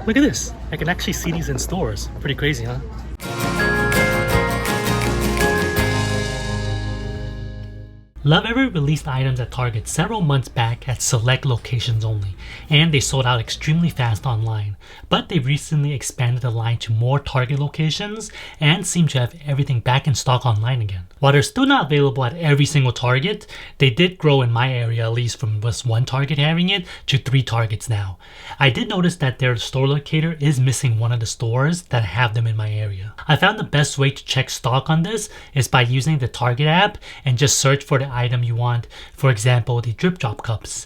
Look at this. I can actually see these in stores. Pretty crazy, huh? Lovevery released items at Target several months back at select locations only, and they sold out extremely fast online. But they've recently expanded the line to more Target locations and seem to have everything back in stock online again. While they're still not available at every single Target, they did grow in my area at least from just one Target having it to 3 Targets now. I did notice that their store locator is missing one of the stores that have them in my area. I found the best way to check stock on this is by using the Target app and just search for the item you want, for example the drip drop cups,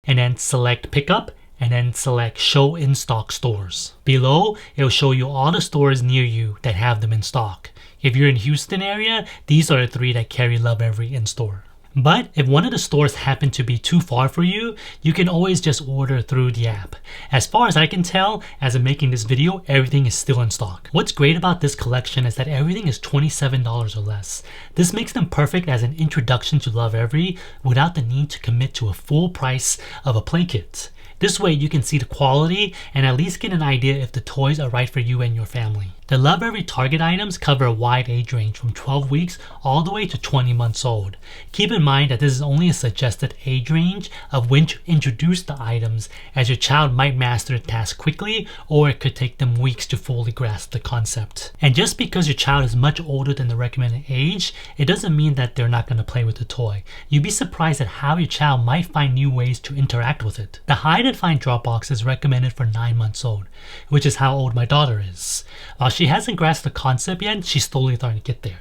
and then select pickup and then select show in stock stores. Below, it'll show you all the stores near you that have them in stock. If you're in Houston area, these are the 3 that carry Lovevery in store. But if one of the stores happen to be too far for you, you can always just order through the app. As far as I can tell, as I'm making this video, everything is still in stock. What's great about this collection is that everything is $27 or less. This makes them perfect as an introduction to Lovevery without the need to commit to a full price of a play kit. This way you can see the quality and at least get an idea if the toys are right for you and your family. The Lovevery Target items cover a wide age range from 12 weeks all the way to 20 months old. Keep in mind that this is only a suggested age range of when to introduce the items, as your child might master the task quickly or it could take them weeks to fully grasp the concept. And just because your child is much older than the recommended age, it doesn't mean that they're not going to play with the toy. You'd be surprised at how your child might find new ways to interact with it. The Hide and Find drop box is recommended for 9 months old, which is how old my daughter is. While she hasn't grasped the concept yet, she's slowly starting to get there.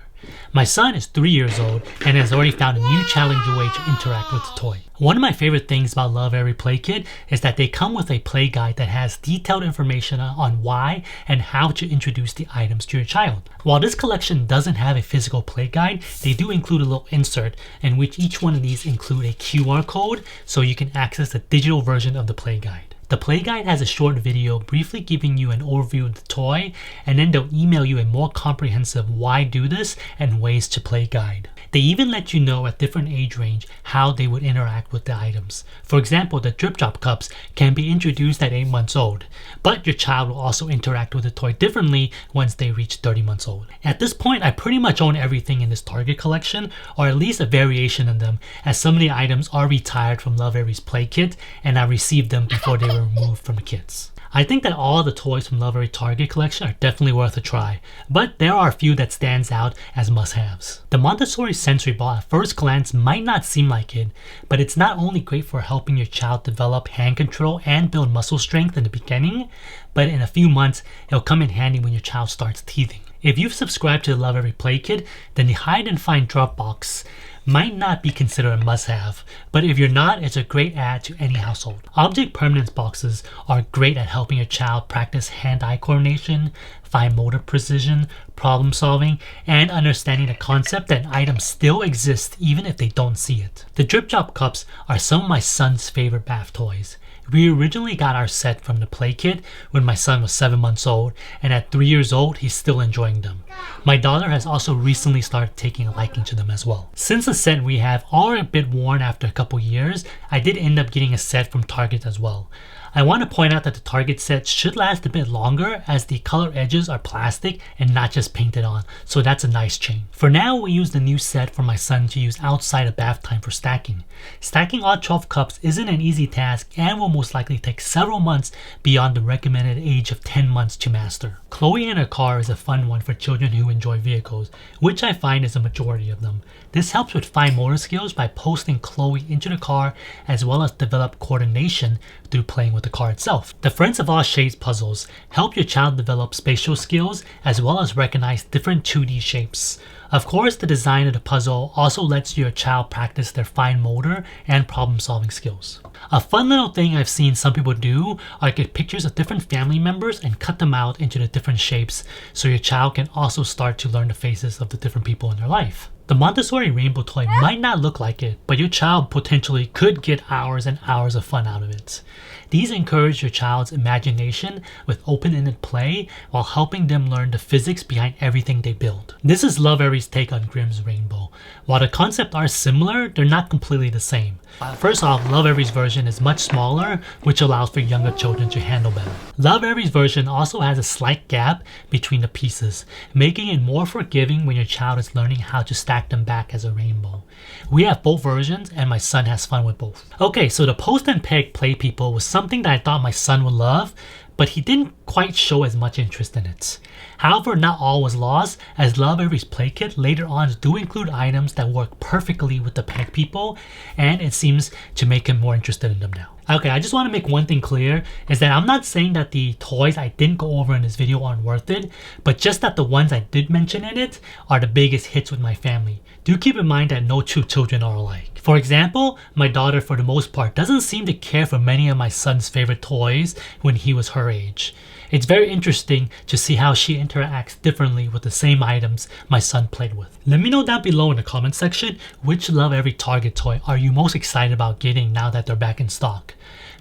My son is 3 years old and has already found a new challenging way to interact with the toy. One of my favorite things about Lovevery Play Kit is that they come with a play guide that has detailed information on why and how to introduce the items to your child. While this collection doesn't have a physical play guide, they do include a little insert in which each one of these include a QR code so you can access the digital version of the play guide. The play guide has a short video briefly giving you an overview of the toy, and then they'll email you a more comprehensive why do this and ways to play guide. They even let you know at different age range how they would interact with the items. For example, the drip drop cups can be introduced at 8 months old, but your child will also interact with the toy differently once they reach 30 months old. At this point, I pretty much own everything in this Target collection, or at least a variation of them, as some of the items are retired from Lovevery's Play Kit and I received them before they were removed from the kits. I think that all the toys from Lovevery Target collection are definitely worth a try, but there are a few that stands out as must-haves. The Montessori sensory ball at first glance might not seem like it, but it's not only great for helping your child develop hand control and build muscle strength in the beginning, but in a few months it'll come in handy when your child starts teething. If you've subscribed to the Lovevery Play Kit, then the Hide and Find drop box might not be considered a must-have, but if you're not, it's a great add to any household. Object permanence boxes are great at helping your child practice hand-eye coordination, fine motor precision, problem solving, and understanding the concept that items still exist even if they don't see it. The drip drop cups are some of my son's favorite bath toys. We originally got our set from the Play Kit when my son was 7 months old, and at 3 years old, he's still enjoying them. My daughter has also recently started taking a liking to them as well. Since the set we have are a bit worn after a couple years, I did end up getting a set from Target as well. I want to point out that the Target set should last a bit longer as the color edges are plastic and not just painted on, so that's a nice change. For now, we use the new set for my son to use outside of bath time for stacking. Stacking all 12 cups isn't an easy task and will most likely take several months beyond the recommended age of 10 months to master. Chloe in her car is a fun one for children who enjoy vehicles, which I find is a majority of them. This helps with fine motor skills by posting Chloe into the car, as well as develop coordination through playing with the car itself. The Friends of All Shapes puzzles help your child develop spatial skills as well as recognize different 2D shapes. Of course, the design of the puzzle also lets your child practice their fine motor and problem solving skills. A fun little thing I've seen some people do are get pictures of different family members and cut them out into the different shapes so your child can also start to learn the faces of the different people in their life. The Montessori Rainbow Toy might not look like it, but your child potentially could get hours and hours of fun out of it. These encourage your child's imagination with open-ended play while helping them learn the physics behind everything they build. This is Lovevery's take on Grimm's Rainbow. While the concepts are similar, they're not completely the same. First off, Lovevery's version is much smaller, which allows for younger children to handle better. Lovevery's version also has a slight gap between the pieces, making it more forgiving when your child is learning how to stack them back as a rainbow. We have both versions and my son has fun with both. Okay, so the post and peg play people was something that I thought my son would love, but he didn't quite show as much interest in it. However, not all was lost, as Lovevery's play kit later on do include items that work perfectly with the peg people, and it seems to make him more interested in them now. Okay, I just want to make one thing clear, is that I'm not saying that the toys I didn't go over in this video aren't worth it, but just that the ones I did mention in it are the biggest hits with my family. Do keep in mind that no two children are alike. For example, my daughter for the most part doesn't seem to care for many of my son's favorite toys when he was her age. It's very interesting to see how she interacts differently with the same items my son played with. Let me know down below in the comment section which Lovevery Target toy are you most excited about getting now that they're back in stock.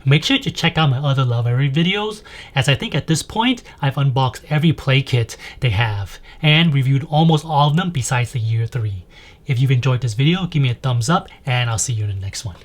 Make sure to check out my other Lovevery videos, as I think at this point I've unboxed every play kit they have and reviewed almost all of them besides the year 3. If you've enjoyed this video, give me a thumbs up and I'll see you in the next one.